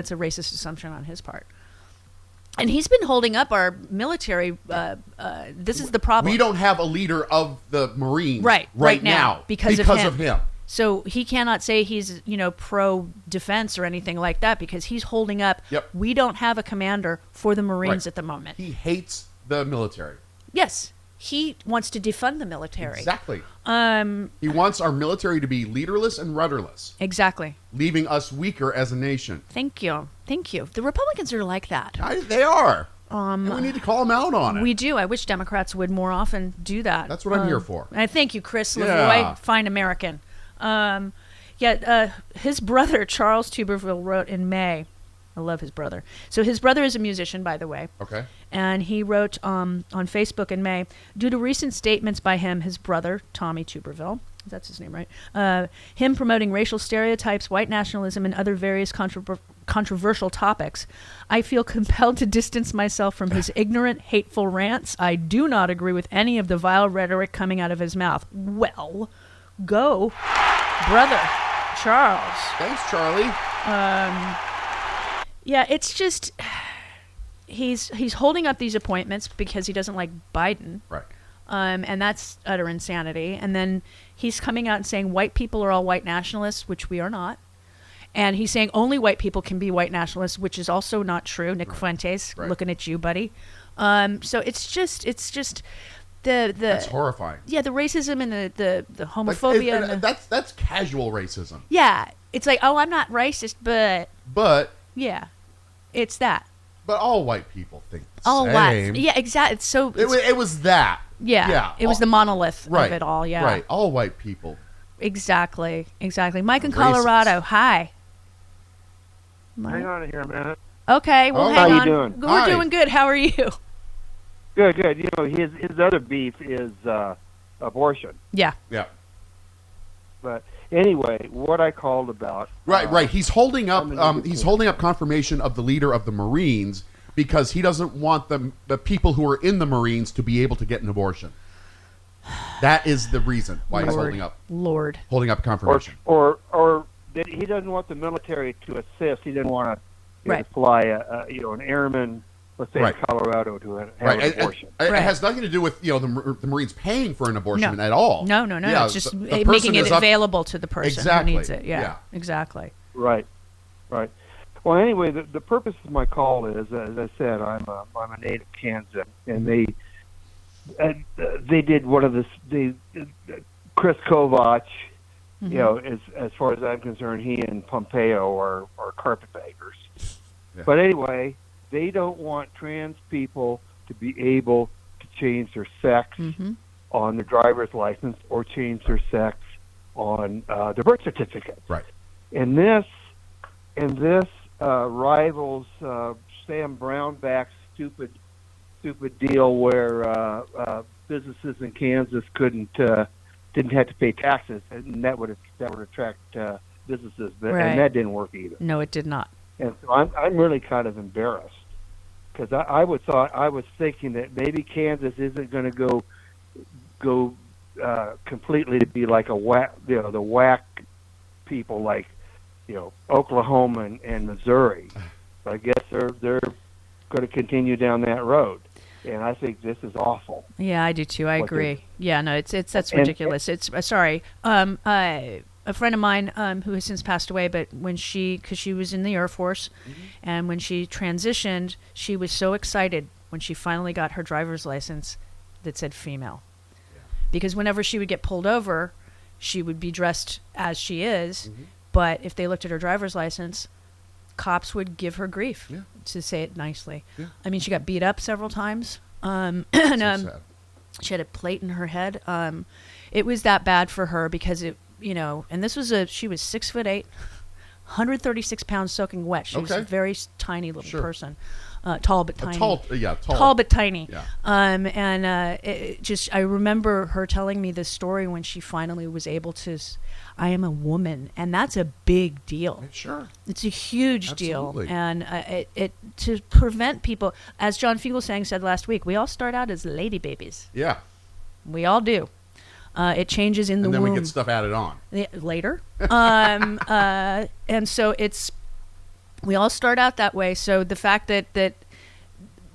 it's a racist assumption on his part. And he's been holding up our military. This is the problem. We don't have a leader of the Marines right now because of him. So he cannot say he's, pro-defense or anything like that because he's holding up. Yep. We don't have a commander for the Marines at the moment. He hates the military. Yes. He wants to defund the military. Exactly. He wants our military to be leaderless and rudderless. Exactly. Leaving us weaker as a nation. Thank you. The Republicans are like that. They are. And we need to call them out on it. We do. I wish Democrats would more often do that. That's what I'm here for. I thank you, Chris Lavoie. Fine American. His brother, Charles Tuberville, wrote in May. I love his brother. So his brother is a musician, by the way. Okay. And he wrote on Facebook in May, due to recent statements by him, his brother, Tommy Tuberville, that's his name, right? Him promoting racial stereotypes, white nationalism, and other various controversial topics, I feel compelled to distance myself from his ignorant, hateful rants. I do not agree with any of the vile rhetoric coming out of his mouth. Well, go, brother Charles. Thanks, Charlie. Yeah, it's just he's holding up these appointments because he doesn't like Biden. Right. And that's utter insanity. And then he's coming out and saying white people are all white nationalists, which we are not. And he's saying only white people can be white nationalists, which is also not true. Nick Fuentes, looking at you, buddy. So it's just the that's horrifying. Yeah, the racism and the homophobia. That's casual racism. Yeah, it's like, oh, I'm not racist, but yeah, it's that. But all white people think the all same. White. Yeah, exactly. So it was that. Yeah. It was the monolith of it all. Yeah. Right. All white people. Exactly. Mike in Colorado. Hi. Mike. Hang on here a minute. Okay. Well, hang on. How you doing? We're doing good. How are you? Good. His other beef is abortion. Yeah. Yeah. But anyway, what I called about. Right. He's holding up. He's holding up confirmation of the leader of the Marines because he doesn't want the people who are in the Marines to be able to get an abortion. That is the reason why he's holding up confirmation. Or that he doesn't want the military to assist. He didn't want to fly an airman, let's say in Colorado, to have an abortion. It has nothing to do with the Marines paying for an abortion at all. No. Yeah, it's just making it available to the person who needs it. Yeah. Exactly. Right. Well, anyway, the purpose of my call is, as I said, I'm a native Kansan, and they did one of the Chris Kovach. As far as I'm concerned, he and Pompeo are carpetbaggers. Yeah. But anyway, they don't want trans people to be able to change their sex on their driver's license or change their sex on their birth certificate. Right. And this rivals Sam Brownback's stupid deal where businesses in Kansas didn't have to pay taxes, and that would attract businesses, and that didn't work either. No, it did not. And so I'm really kind of embarrassed because I was thinking that maybe Kansas isn't going to go completely to be like the whack people like Oklahoma and Missouri. But I guess they're going to continue down that road. And I think this is awful. Yeah, I do too. I agree. Yeah, no, that's ridiculous. It's sorry. A friend of mine who has since passed away, but because she was in the Air Force, and when she transitioned, she was so excited when she finally got her driver's license that said female, because whenever she would get pulled over, she would be dressed as she is, but if they looked at her driver's license, cops would give her grief, to say it nicely. Yeah. I mean, she got beat up several times. And she had a plate in her head. It was that bad for her because and this was she was 6'8", 136 pounds soaking wet. She was a very tiny little person. Tall but tiny. Tall but tiny. Yeah. I remember her telling me this story when she finally was able to. I am a woman, and that's a big deal. Sure, it's a huge deal, and it to prevent people, as John Fugelsang said last week, we all start out as lady babies. Yeah, we all do. It changes in the womb. And then we get stuff added on later, and so it's We all start out that way. So the fact that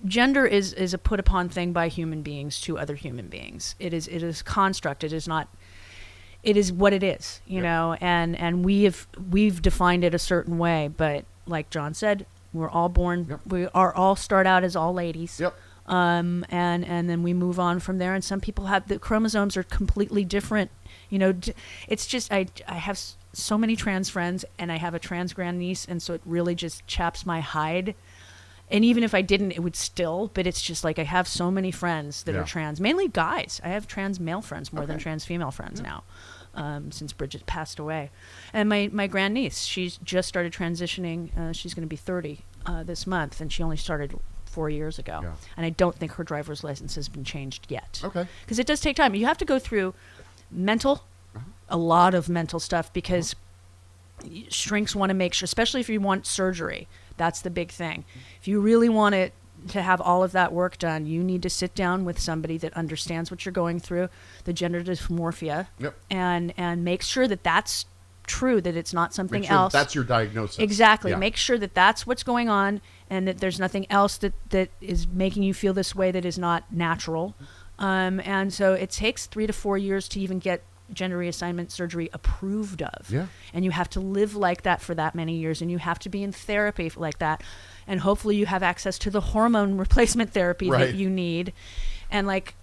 gender is a put upon thing by human beings to other human beings. It is a construct. It is not. It is what it is, you know, and we've defined it a certain way. But like John said, we're all born. Yep. We are all start out as all ladies. Yep. And then we move on from there. And some people have the chromosomes are completely different. You know, it's just I have so many trans friends, and I have a trans grandniece, and so it really just chaps my hide. And even if I didn't, it would still. But it's just like I have so many friends that are trans, mainly guys. I have trans male friends more than trans female friends now, since Bridget passed away. And my grandniece, she's just started transitioning. She's going to be 30 this month, and she only started 4 years ago. Yeah. And I don't think her driver's license has been changed yet. Okay. Because it does take time. You have to go through a lot of mental stuff, because shrinks want to make sure, especially if you want surgery. That's the big thing. If you really want it to have all of that work done, you need to sit down with somebody that understands what you're going through, the gender dysmorphia, and make sure that that's true, that it's not something else. That's your diagnosis. Exactly. Yeah. Make sure that that's what's going on, and that there's nothing else that is making you feel this way that is not natural. And so it takes 3 to 4 years to even get gender reassignment surgery approved of. Yeah. And you have to live like that for that many years, and you have to be in therapy like that. And hopefully you have access to the hormone replacement therapy that you need. And like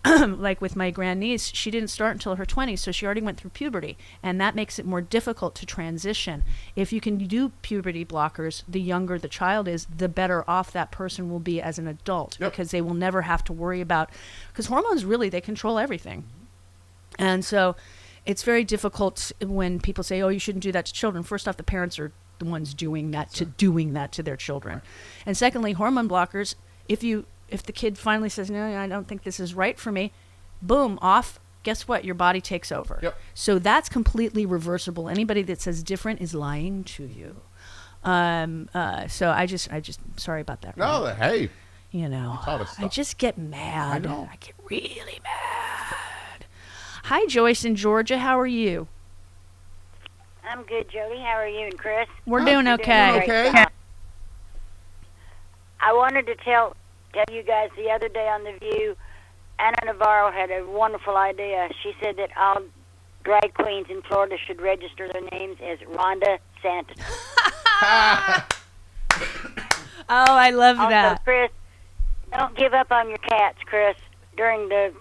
with my grandniece, she didn't start until her 20s, so she already went through puberty. And that makes it more difficult to transition. If you can do puberty blockers, the younger the child is, the better off that person will be as an adult, because they will never have to worry about, because hormones really, they control everything. And so it's very difficult when people say, oh, you shouldn't do that to children. First off, the parents are the ones doing that to their children. Right. And secondly, hormone blockers, if the kid finally says, no, I don't think this is right for me, boom, off, guess what? Your body takes over. Yep. So that's completely reversible. Anybody that says different is lying to you. So I just sorry about that. No, hey. You know, I just get mad. I know. I get really mad. Hi, Joyce in Georgia. How are you? I'm good, Jody. How are you and Chris? We're doing okay. I wanted to tell you guys the other day on The View, Anna Navarro had a wonderful idea. She said that all drag queens in Florida should register their names as Rhonda Santos. Oh, I love that. Also, Chris, don't give up on your cats, Chris. During the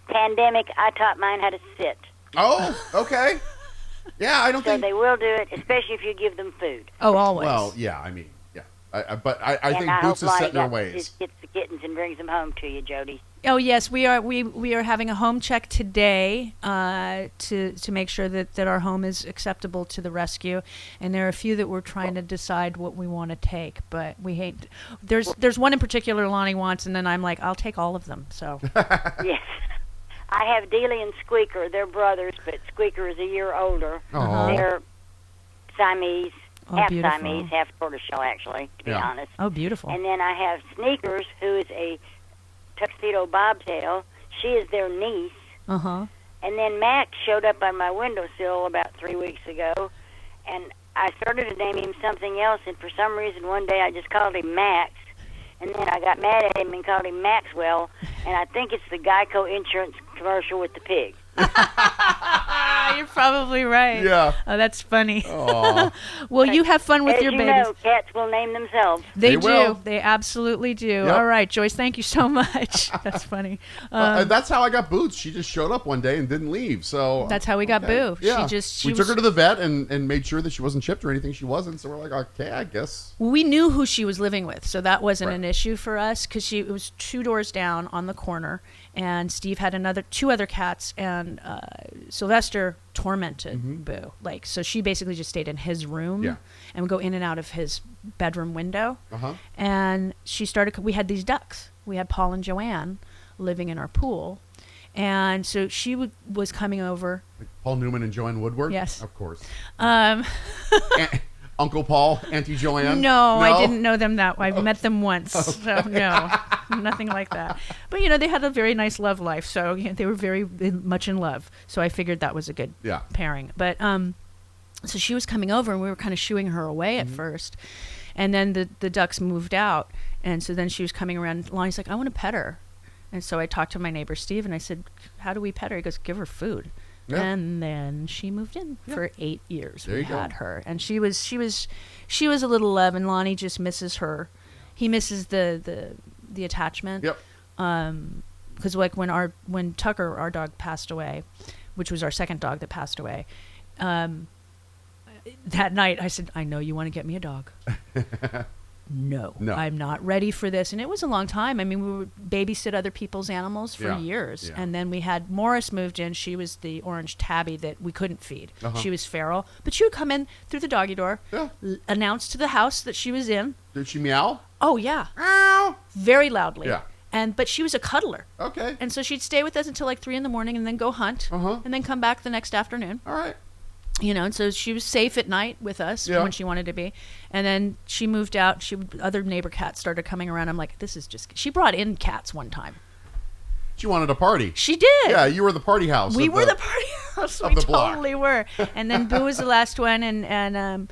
pandemic, I taught mine how to sit. Oh, okay. Yeah, I don't think... So they will do it, especially if you give them food. Oh, always. Well, yeah, I mean, yeah. I think Boots is set in her ways. Just gets the kittens and brings them home to you, Jody. Oh, yes, we are having a home check today to make sure that our home is acceptable to the rescue. And there are a few that we're trying to decide what we want to take, but we hate... There's one in particular Lonnie wants, and then I'm like, I'll take all of them, so... Yes. I have Dealey and Squeaker. They're brothers, but Squeaker is a year older. They're Siamese, half beautiful. Siamese, half tortoiseshell, actually, to be honest. Oh, beautiful. And then I have Sneakers, who is a tuxedo bobtail. She is their niece. And then Max showed up on my windowsill about 3 weeks ago, and I started to name him something else, and for some reason one day I just called him Max. And then I got mad at him and called him Maxwell, and I think it's the Geico insurance commercial with the pig. You're probably right. Yeah. Oh, that's funny. Well, you have fun with your babies. As you know, cats will name themselves. They do. Will. They absolutely do. Yep. All right, Joyce, thank you so much. That's funny. That's how I got Boots. She just showed up one day and didn't leave. So that's how we got Boo. Yeah. We took her to the vet and made sure that she wasn't chipped or anything. She wasn't. So we're like, okay, I guess. We knew who she was living with, so that wasn't an issue for us, because it was 2 doors down on the corner. And Steve had 2 other cats, and Sylvester tormented Boo. So she basically just stayed in his room and would go in and out of his bedroom window. And we had these ducks. We had Paul and Joanne living in our pool. And so she was coming over. Like Paul Newman and Joanne Woodward? Yes. Of course. Uncle Paul, Auntie Joanne? No, I didn't know them that way. I met them once. So no, nothing like that. But, they had a very nice love life. So they were very much in love. So I figured that was a good pairing. But so she was coming over, and we were kind of shooing her away at first. And then the ducks moved out, and so then she was coming around. Lonnie's like, I want to pet her. And so I talked to my neighbor Steve, and I said, how do we pet her? He goes, give her food. Yeah. And then she moved in for 8 years. We had her, and she was a little love, and Lonnie just misses her. He misses the attachment. Yep. Because like when Tucker, our dog, passed away, which was our second dog that passed away, that night I said, I know you want to get me a dog. No, I'm not ready for this. And it was a long time. I mean, we would babysit other people's animals for years. Yeah. And then we had Morris moved in. She was the orange tabby that we couldn't feed. She was feral. But she would come in through the doggy door, announce to the house that she was in. Did she meow? Oh, yeah. Meow. Very loudly. Yeah. But she was a cuddler. Okay. And so she'd stay with us until like 3 a.m. and then go hunt. And then come back the next afternoon. All right. You know, and so she was safe at night with us when she wanted to be. And then she moved out. Other neighbor cats started coming around. I'm like, this is just... She brought in cats one time. She wanted a party. She did. Yeah, you were the party house. We were the party house. We totally were. And then Boo was the last one. And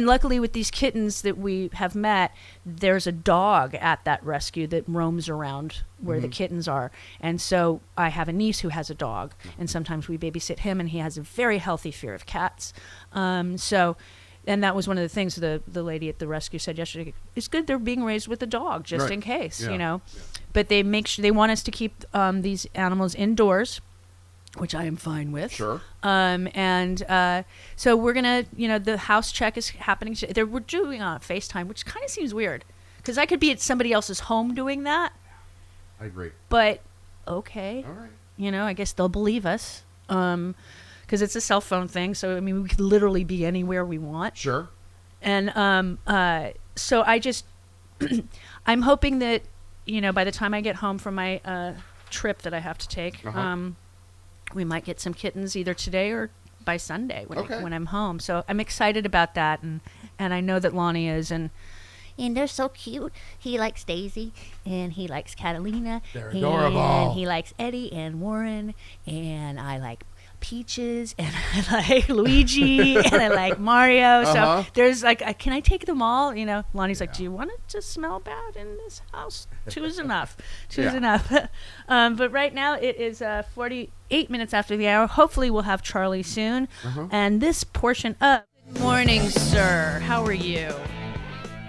luckily with these kittens that we have met, there's a dog at that rescue that roams around where the kittens are. And so I have a niece who has a dog, and sometimes we babysit him, and he has a very healthy fear of cats. And that was one of the things the lady at the rescue said yesterday. It's good they're being raised with a dog just in case, you know. Yeah. But they they want us to keep these animals indoors, which I am fine with. Sure. So we're going to, the house check is happening. We're doing on FaceTime, which kind of seems weird. Because I could be at somebody else's home doing that. I agree. But, okay. All right. I guess they'll believe us. Because it's a cell phone thing. So, I mean, we could literally be anywhere we want. Sure. And so I just, I'm hoping that, by the time I get home from my trip that I have to take, we might get some kittens either today or by Sunday when I'm home. So I'm excited about that, and I know that Lonnie is, and they're so cute. He likes Daisy, and he likes Catalina. They're adorable. And he likes Eddie and Warren, and I like Peaches, and I like Luigi, and I like Mario. So there's like, can I take them all? Lonnie's like, do you want it to smell bad in this house? Two's enough. Two's enough. But right now it is 48 minutes after the hour. Hopefully we'll have Charlie soon. And this portion of Good morning, sir. How are you?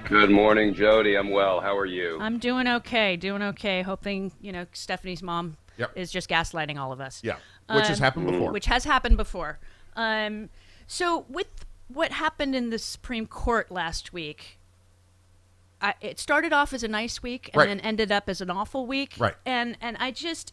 Good morning, Jody. I'm well. How are you? I'm doing okay. Hoping, Stephanie's mom is just gaslighting all of us. Yeah. Which has happened before. Which has happened before. So with what happened in the Supreme Court last week, it started off as a nice week and then ended up as an awful week. Right. And I just,